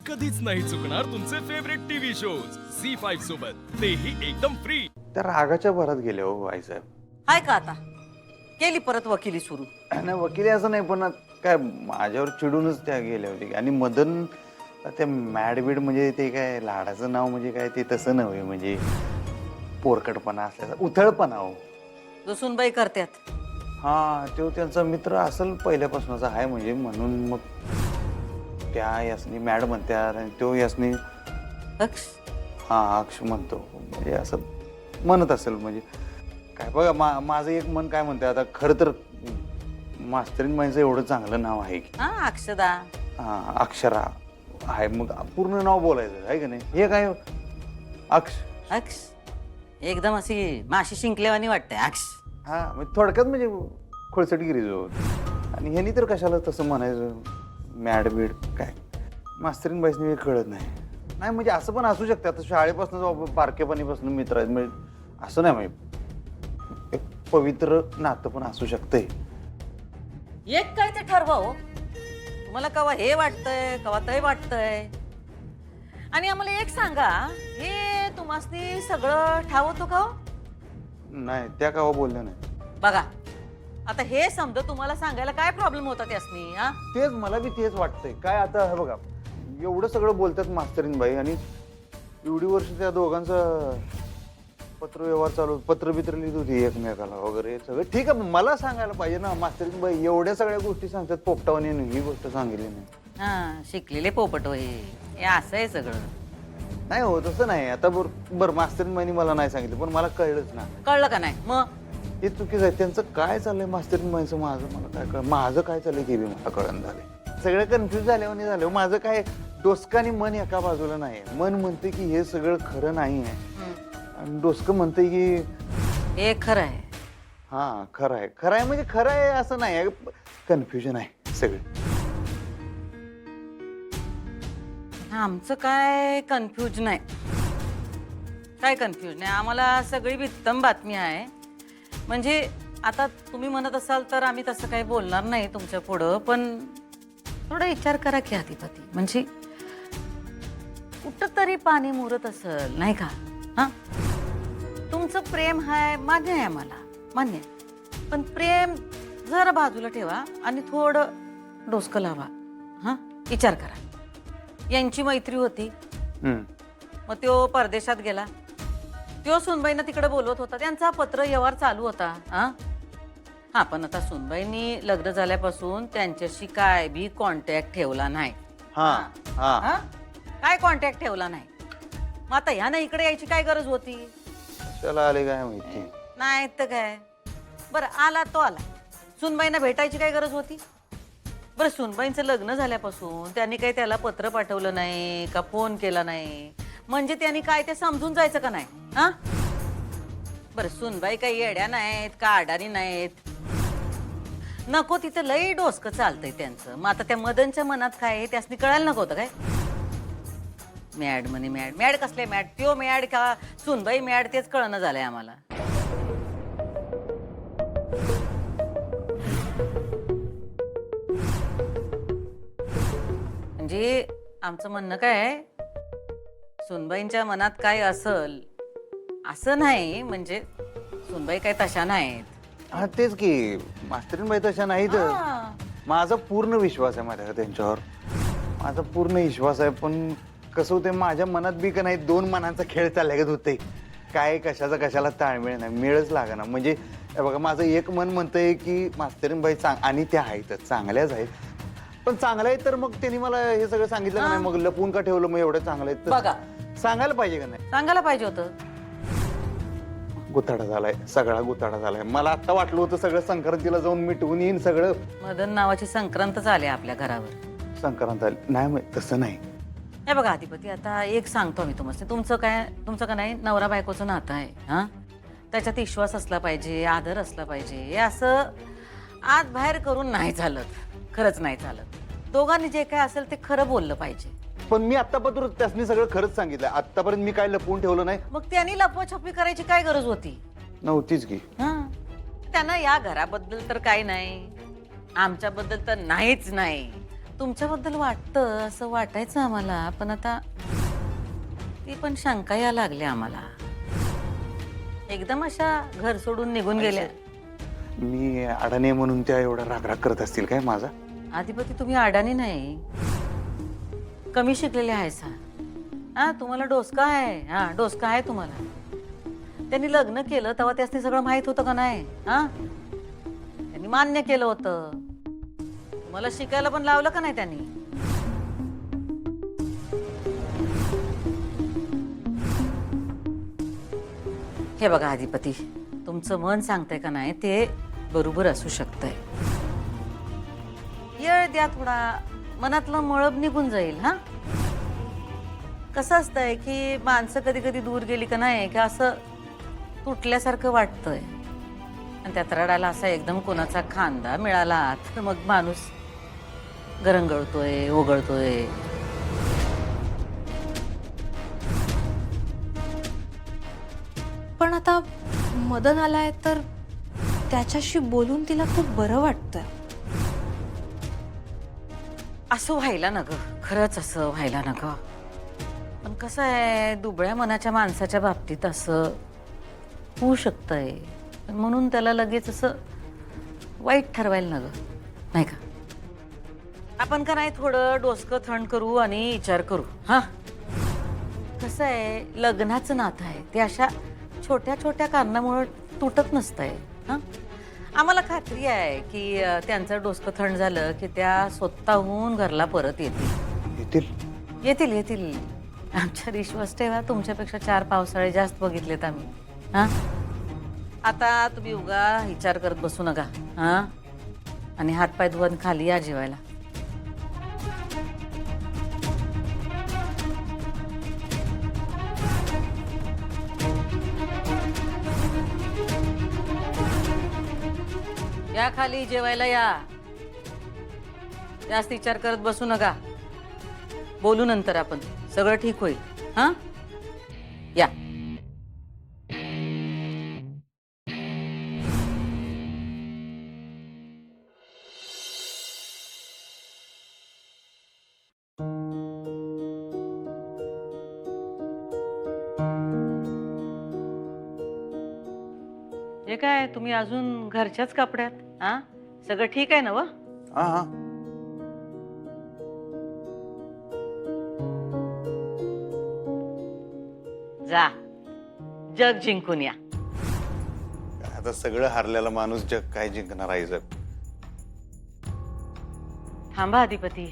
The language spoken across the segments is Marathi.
कधीच नाही चुकणार तुमचे फेवरेट टीव्ही शोज झी5 सोबत तेही एकदम फ्री. त्या रागाच्या भरात गेले हो आईसाहेब. हाय का आता केली परत वकिली सुरू. नाही वकिली असं नाही पण काय माझ्यावर चिडूनच त्या गेल्या होती आणि मदन ते मॅडबीड म्हणजे ते काय लाडाचं नाव म्हणजे काय ते तसं नव्हे म्हणजे पोरकटपणा असल्याचा उथळपणा हो. जो सुनबाई करत्यात. हा तो त्यांचा मित्र असेल पहिल्यापासूनचा आहे म्हणजे म्हणून मग त्या यासनी मॅड म्हणतात आणि तो यासनी अक्ष हा अक्ष म्हणतो म्हणजे असं म्हणत असेल म्हणजे काय बघा माझं एक मन काय म्हणते आता खरं तर मास्तरीन बाईंचं एवढं चांगलं नाव आहे की हा अक्षदा. हा अक्षरा आहे मग पूर्ण नाव बोलायचं आहे का नाही हे काय अक्ष अक्ष एकदम अशी माशी शिंकल्यावानी वाटते अक्ष. हा म्हणजे थोडक्यात म्हणजे खोळसटगिरी जो आणि ह्यानी तर कशाला तसं म्हणायचं मॅड बीड काय मास्तरीन बाईसनी कळत नाही नाही म्हणजे असं पण असू शकतं आता शाळेपासून पारकेपणीपासून मित्र आहेत म्हणजे असं नाही म्हणजे एक पवित्र नातं पण असू शकतंय. एक काय ते ठरवा हो. तुम्हाला कवा हे वाटतंय कवा ते वाटतंय आणि आम्हाला एक सांगा हे तुम्हासनी सगळं ठावतो का हो? नाही त्या कावा बोलल्या नाही बघा आता हे समजा तुम्हाला सांगायला काय प्रॉब्लेम होता त्यासनी. हा तेच मला बी तेच वाटतंय काय आता हे बघा एवढं सगळं बोलतात मास्तरीन बाई आणि एवढी वर्ष त्या दोघांचं पत्रव्यवहार चालू पत्र बित्र लिहित होती एकमेकाला वगैरे सगळं ठीक आहे मला सांगायला पाहिजे ना मास्तरीन बाई एवढ्या सगळ्या गोष्टी सांगतात पोपटावाने ही गोष्ट सांगितली नाही. हा शिकलेले पोपट होय हे असं आहे सगळं. नाही हो तसं नाही आता बरं मास्तरीन बाईनी मला नाही सांगितलं पण मला कळलंच ना. कळलं का नाही मग हे चुकीचं आहे त्यांचं काय चाललंय मास्तरीन बाईंचं माझं मला काय कळ माझं काय चाललंय ते बी मला कळण झालंय सगळं कन्फ्युज झाल्यावर नाही झालं माझं काय डोसकानी मन एका बाजूला नाही मन म्हणते की हे सगळं खरं नाही आहे आणि डोसकं म्हणते की हे खरं आहे. हा खरं आहे म्हणजे खरं आहे असं नाही कन्फ्युजन आहे सगळं. आमचं काय कन्फ्यूज नाही काय कन्फ्यूज नाही आम्हाला सगळी उत्तम बातमी आहे. म्हणजे आता तुम्ही म्हणत असाल तर आम्ही तसं काही बोलणार नाही तुमच्या पुढं पण थोडा विचार करा की अधिपती म्हणजे कुठं तरी पाणी मुरत असेल नाही का. हा तुमचं प्रेम आहे मान्य आहे मला मान्य आहे पण प्रेम जरा बाजूला ठेवा आणि थोडं डोसकं लावा. हा विचार करा यांची मैत्री होती मग तो परदेशात गेला तो सुनबाईंना तिकडे बोलवत होता त्यांचा पत्र व्यवहार चालू होता. हा पण आता सुनबाईंनी लग्न झाल्यापासून त्यांच्याशी काय बी कॉन्टॅक्ट ठेवला नाही. काय कॉन्टॅक्ट ठेवला नाही मग आता ह्यानं इकडे यायची काय गरज होती. चला आले काय माहिती नाही तर काय बरं आला तो आला सुनबाईंना भेटायची काय गरज होती. बरं सुनबाईंचं लग्न झाल्यापासून त्यांनी काही त्याला पत्र पाठवलं नाही का फोन केला नाही म्हणजे त्यांनी काय ते समजून जायचं का नाही. हा बरं सुनबाई काही येड्या नाहीत का आडाणी नाहीत नको तिथं लई डोसकं चालतंय त्यांचं. मग आता त्या मदनच्या मनात काय आहे त्यासनी कळायला नको होतं काय. मॅड म्हणे मॅड मॅड कसले मॅड त्यो मॅड का सुनबाई मॅड तेच कळणं झालंय आम्हाला. म्हणजे आमचं म्हणणं काय आहे सुनबाईंच्या मनात काय असल असं नाही म्हणजे सुनबाई काय तशा नाहीत. हा तेच की मास्तरीन बाई तशा नाही तर माझा पूर्ण विश्वास आहे माझ्या त्यांच्यावर माझा पूर्ण विश्वास आहे पण कसं होतंय माझ्या मनात बी का नाही दोन मनांचा खेळ चालल्यागत होते काय कशाचा कशाला ताळमेळ नाही मेळच लागना म्हणजे बघा माझं एक मन म्हणतंय की मास्तरीन बाई आणि त्या आहेतच चांगल्याच आहेत पण चांगल्या आहेत तर मग त्यांनी मला हे सगळं सांगितलं का नाही मग लपून का ठेवलं मग एवढं चांगलं आहेत बघा सांगायला पाहिजे का नाही. सांगायला पाहिजे होतं. गुताडा झालाय सगळा गुताडा झालाय मला आता वाटलं होतं सगळं संक्रांतीला जाऊन मिटवून येईन सगळं. मदन नावाची संक्रांतच आली आपल्या घरावर. संक्रांत आली नाही तसं नाही. हे बघा अधिपती आता एक सांगतो मी तुम्हाला तुमचं का नाही नवरा बायकोचं नातं आहे. हा त्याच्यात विश्वास असला पाहिजे आदर असला पाहिजे हे असं आत बाहेर करून नाही चालत खरंच नाही चालत. दोघांनी जे काय असेल ते खरं बोललं पाहिजे. पण मी आतापर्यंत त्यासनी सगळं खरंच सांगितलं आतापर्यंत मी काय लपवून ठेवलं नाही. मग त्यांनी लपवाछपवी करायची काय गरज होती. नव्हतीच की. त्यांना या घराबद्दल तर काही नाही आमच्याबद्दल तर नाहीच नाही तुमच्याबद्दल वाटतं असं वाटायचं आम्हाला, पण आता ती पण शंका या लागल्या आम्हाला. एकदम अशा घर सोडून निघून गेल्या. मी अडाणी आहे म्हणून त्या एवढा रागराग करत असतील काय माझा? आधिपती तुम्ही अडाणी नाही, कमी शिकलेले आहे सा. हा, तुम्हाला डोसका आहे. हा, डोसका आहे तुम्हाला. त्यांनी लग्न केलं तेव्हा त्यासनी सगळं माहित होतं का नाही? हा, त्यांनी मान्य केलं होतं. तुम्हाला शिकायला पण लावलं का नाही त्यांनी? हे बघा अधिपती, तुमचं मन सांगतंय का नाही ते बरोबर असू शकतंय. येळ द्या थोडा, मनातलं मळब निघून जाईल. हा, कसं असतंय की माणसं कधी कधी दूर गेली का नाही की असं तुटल्यासारखं वाटतंय, आणि त्यात रडायला असा एकदम कोणाचा खांदा मिळाला तर मग माणूस गरंगळतोय, ओगळतोय. पण आता मदन आलाय तर त्याच्याशी बोलून तिला खूप बरं वाटतंय. असं व्हायला न ग, खरंच असं व्हायला न ग. पण कसं आहे, दुबळ्या मनाच्या माणसाच्या बाबतीत असं होऊ शकतंय, म्हणून त्याला लगेच असं वाईट ठरवायला न ग, नाही का? आपण का नाही थोडं डोसकं थंड करू आणि विचार करू. हा, कसं आहे, लग्नाचं नातं आहे ते अशा छोट्या छोट्या कारणामुळे तुटत नसतंय. हा, आम्हाला खात्री आहे की त्यांचं डोसकं थंड झालं की त्या स्वतःहून घरला परत येतील. येतील येतील येतील आमच्यावर विश्वास ठेवा. तुमच्यापेक्षा 4 पावसाळे जास्त बघितलेत आम्ही. हा, आता तुम्ही उगा विचार करत बसू नका. हा, आणि हातपाय धुवून खाली या जेवायला. या खाली जेवायला या. जास्त विचार करत बसू नका. बोलू नंतर आपण, सगळं ठीक होईल. हा, या. हे काय, तुम्ही अजून घरच्याच कपड्यात? हा, सगळं ठीक आहे ना? व हा हा, जा, जग जिंकून या. आता सगळं हारलेला माणूस जग काय जिंकणार आहे? जग थांबा अधिपती,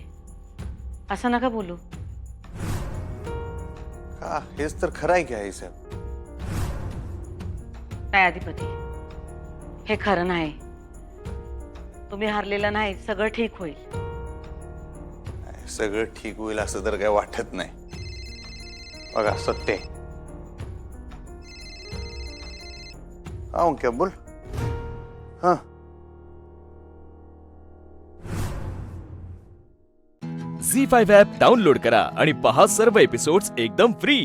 असं नका बोलू. का? हेच तर खरं आहे की आई साहेब. काय अधिपती, हे खरं नाही. तुम्ही हारलेला नाही, सगळं ठीक होईल. सगळं ठीक होईल असं तर काय वाटत नाही. बघा, सत्य आहे. क्या बोल. हा, झी 5 ॲप डाउनलोड करा आणि पहा सर्व एपिसोड्स एकदम फ्री.